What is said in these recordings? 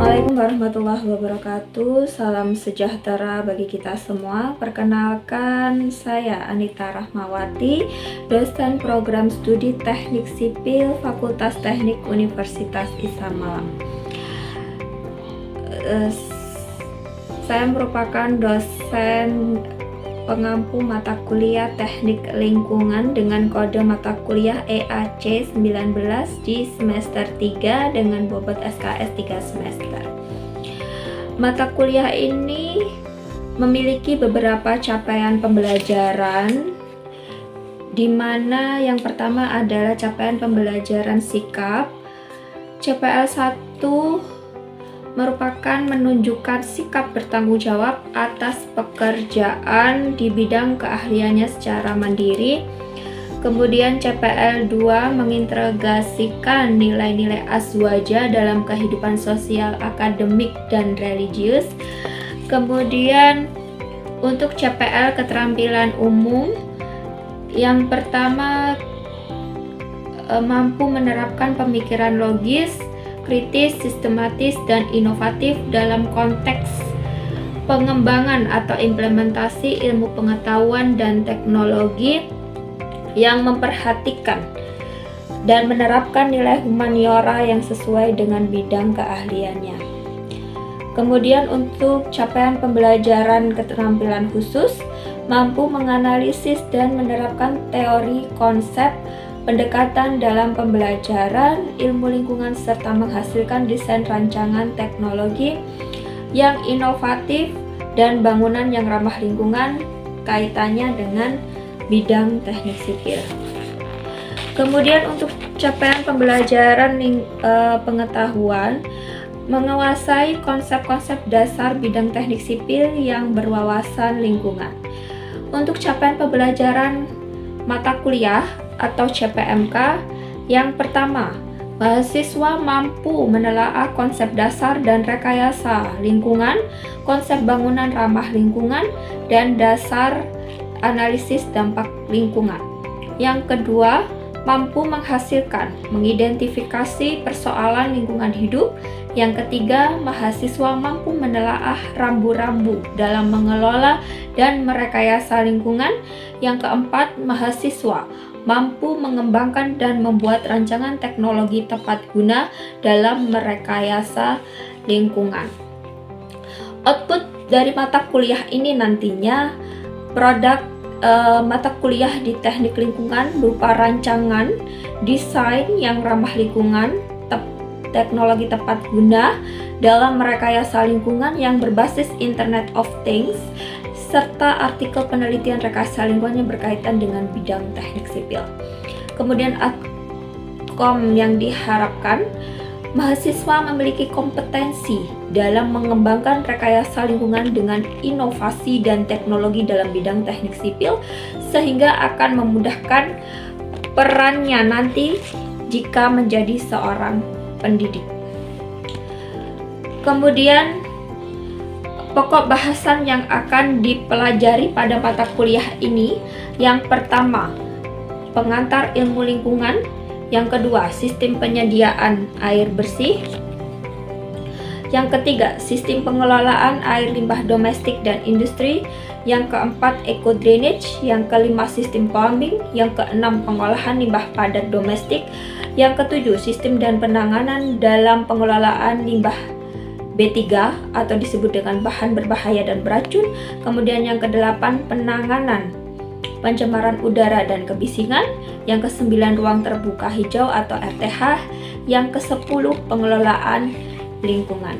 Assalamualaikum warahmatullahi wabarakatuh. Salam sejahtera bagi kita semua. Perkenalkan, saya Anita Rahmawati, dosen program studi Teknik Sipil Fakultas Teknik Universitas Ihsan Malang. Saya merupakan dosen pengampu mata kuliah Teknik Lingkungan dengan kode mata kuliah EAC 19 di semester 3 dengan bobot SKS 3 semester. Mata kuliah ini memiliki beberapa capaian pembelajaran, di mana yang pertama adalah capaian pembelajaran sikap. CPL 1 merupakan menunjukkan sikap bertanggung jawab atas pekerjaan di bidang keahliannya secara mandiri. Kemudian CPL 2 mengintegrasikan nilai-nilai azwaja dalam kehidupan sosial, akademik, dan religius. Kemudian untuk CPL keterampilan umum, yang pertama mampu menerapkan pemikiran logis, kritis, sistematis, dan inovatif dalam konteks pengembangan atau implementasi ilmu pengetahuan dan teknologi yang memperhatikan dan menerapkan nilai humaniora yang sesuai dengan bidang keahliannya. Kemudian untuk capaian pembelajaran keterampilan khusus, mampu menganalisis dan menerapkan teori konsep pendekatan dalam pembelajaran ilmu lingkungan serta menghasilkan desain rancangan teknologi yang inovatif dan bangunan yang ramah lingkungan kaitannya dengan bidang teknik sipil. Kemudian untuk capaian pembelajaran pengetahuan, menguasai konsep-konsep dasar bidang teknik sipil yang berwawasan lingkungan. Untuk capaian pembelajaran mata kuliah atau CPMK, yang pertama, mahasiswa mampu menelaah konsep dasar dan rekayasa lingkungan, konsep bangunan ramah lingkungan, dan dasar analisis dampak lingkungan. Yang kedua, mampu menghasilkan, mengidentifikasi persoalan lingkungan hidup. Yang ketiga, mahasiswa mampu menelaah rambu-rambu dalam mengelola dan merekayasa lingkungan. Yang keempat, mahasiswa mampu mengembangkan dan membuat rancangan teknologi tepat guna dalam merekayasa lingkungan. Output dari mata kuliah ini nantinya produk mata kuliah di teknik lingkungan berupa rancangan desain yang ramah lingkungan, teknologi tepat guna dalam merekayasa lingkungan yang berbasis Internet of Things, serta artikel penelitian rekayasa lingkungan yang berkaitan dengan bidang teknik sipil. Kemudian outcome yang diharapkan, mahasiswa memiliki kompetensi dalam mengembangkan rekayasa lingkungan dengan inovasi dan teknologi dalam bidang teknik sipil, sehingga akan memudahkan perannya nanti jika menjadi seorang pendidik. Kemudian pokok bahasan yang akan dipelajari pada mata kuliah ini, yang pertama, pengantar ilmu lingkungan. Yang kedua, sistem penyediaan air bersih. Yang ketiga, sistem pengelolaan air limbah domestik dan industri. Yang keempat, eco drainage. Yang kelima, sistem plumbing. Yang keenam, pengolahan limbah padat domestik. Yang ketujuh, sistem dan penanganan dalam pengelolaan limbah B3 atau disebut dengan bahan berbahaya dan beracun. Kemudian yang kedelapan, penanganan pencemaran udara dan kebisingan. Yang kesembilan, ruang terbuka hijau atau RTH. Yang kesepuluh, pengelolaan lingkungan.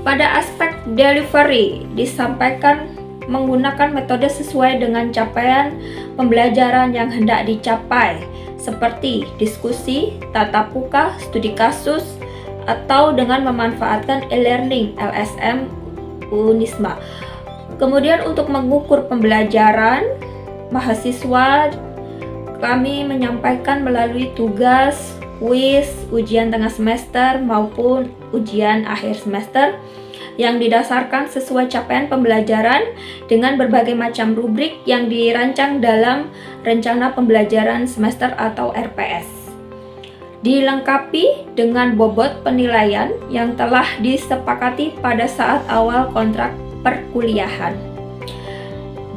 Pada aspek delivery disampaikan menggunakan metode sesuai dengan capaian pembelajaran yang hendak dicapai, seperti diskusi, tatap muka, studi kasus, atau dengan memanfaatkan e-learning LSM Unisma. Kemudian untuk mengukur pembelajaran, mahasiswa kami menyampaikan melalui tugas, kuis, ujian tengah semester maupun ujian akhir semester yang didasarkan sesuai capaian pembelajaran dengan berbagai macam rubrik yang dirancang dalam rencana pembelajaran semester atau RPS. dilengkapi dengan bobot penilaian yang telah disepakati pada saat awal kontrak perkuliahan.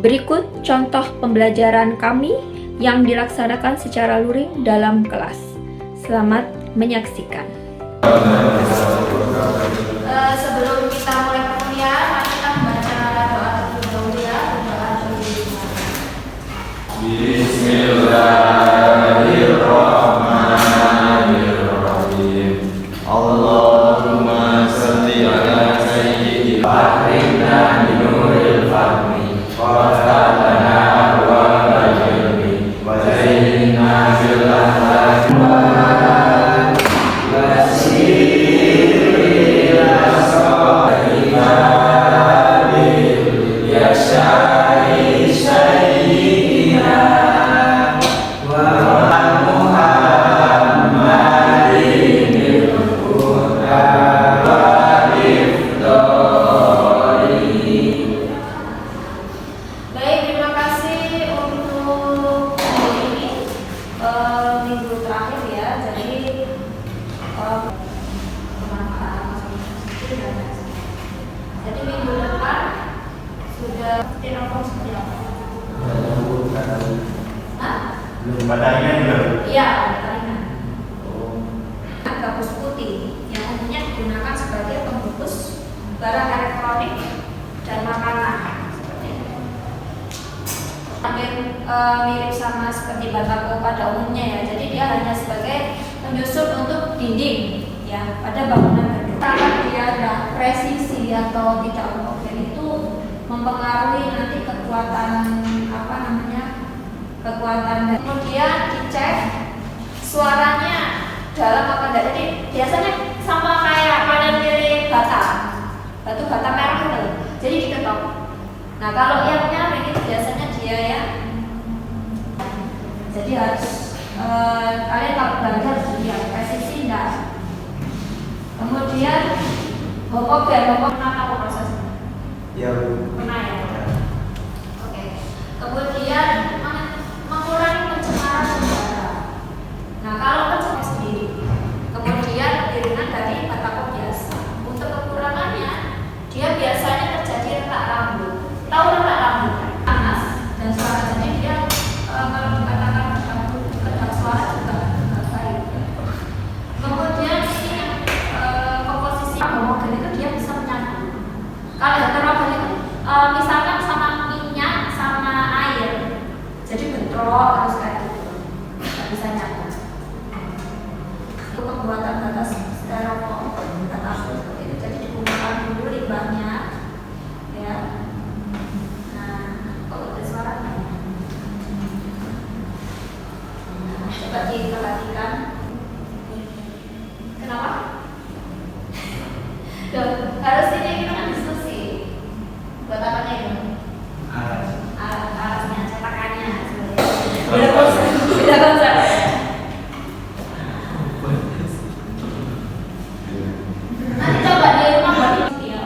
Berikut contoh pembelajaran kami yang dilaksanakan secara luring dalam kelas. Selamat menyaksikan. Sebelum kita mulai perkuliahan, mari kita membaca doa terlebih dahulu ya. Bismillahirrahmanirrahim. Allahumma shalli ala sayyidina Muhammadin binuril fahmi waftah lana abwaabal ilmi wa zayyinna bil akhlaqi Jadi minggu depan sudah telepon seperti apa? Belum badannya juga. Iya, badannya. Gabus putih yang umumnya digunakan sebagai pembungkus barang elektronik dan makanan seperti itu. Hampir mirip sama seperti batako pada umumnya ya. Jadi dia hanya sebagai penyusup untuk dinding ya pada bangunan gedung. Kalau dia ada presisi atau tidak homogen itu mempengaruhi nanti kekuatan kekuatan. Kemudian dicek suaranya dalam apa enggak. Jadi biasanya sama kayak kalian pilih batu bata merah itu, jadi diketok. Nah kalau yang nyaring itu biasanya dia ya, jadi harus kalian kalau belajar harus dilihat presisi enggak. Kemudian homogen apa prosesnya? Ya. Pernah ya. Oke. Kemudian mengurangi pencemaran udara. Nah kalau pencemaran sendiri, kemudian ringan dari batako biasa. Untuk kekurangannya, dia biasanya terjadi retak rambut. Tahu retak rambut? Panas dan suara. Jadi dia kalau dikatakan kedap suara juga nggak baik. Kemudian homogen itu dia bisa menyatu. Kalau heterogen itu misalkan sama minyak sama air, jadi bentrok harus kayak gitu, nggak bisa nyatu. Untuk pembuatan batas styrofoam batas seperti itu, jadi digunakan dulu limbahnya, ya. Nah, kalau ada suara, coba diperhatikan. Kenapa? Harus ini kita kan diskusi. Buat apanya itu? Alasnya, cetakannya sebenarnya. Beda konsep. Nanti coba di rumah buat ini ya,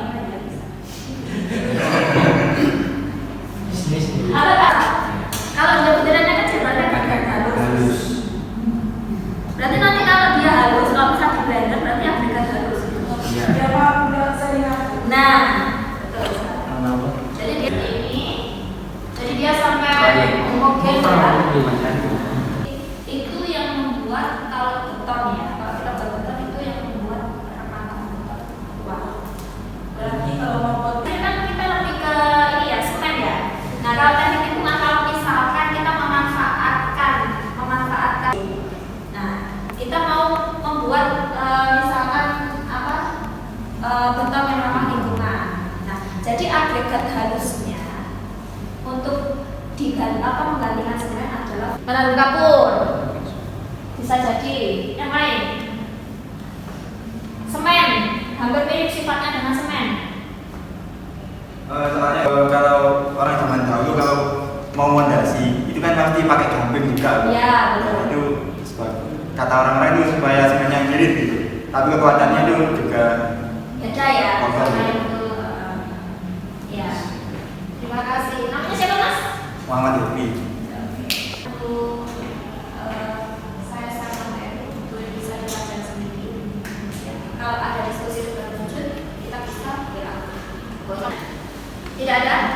apa? Kalau dia benderannya kecil berarti agak halus. Berarti nanti kalau dia halus, kalau bisa di blender berarti agak halus. Nah, betul. Jadi dia ini, jadi dia sampai homogen ya. Itu yang membuat kalau beton ya, kalau kita berbeton itu yang membuat rekaman beton kuat. Berarti kalau mau kan kita lebih ke ini ya, semen ya. Nah kalau teknik lingkungan kalau misalkan kita memanfaatkan, nah kita mau membuat misalkan beton yang ramah lingkungan. Nah, jadi agregat halusnya untuk menggantikan semen adalah menanam kapur. Bisa jadi yang lain. Semen, hampir mirip sifatnya dengan semen. Soalnya kalau orang zaman dahulu kalau mau fondasi itu kan pasti pakai gamping juga. Iya, betul. Itu kata orang-orang itu supaya semennya ngirit gitu. Tapi kekuatannya itu juga beda ya, sama itu. Ya. Terima kasih. Namanya siapa Mas? Muhammad Lutfi. Saya sangat untuk bisa kalau ada diskusi sudah muncul, kita bisa tidak ada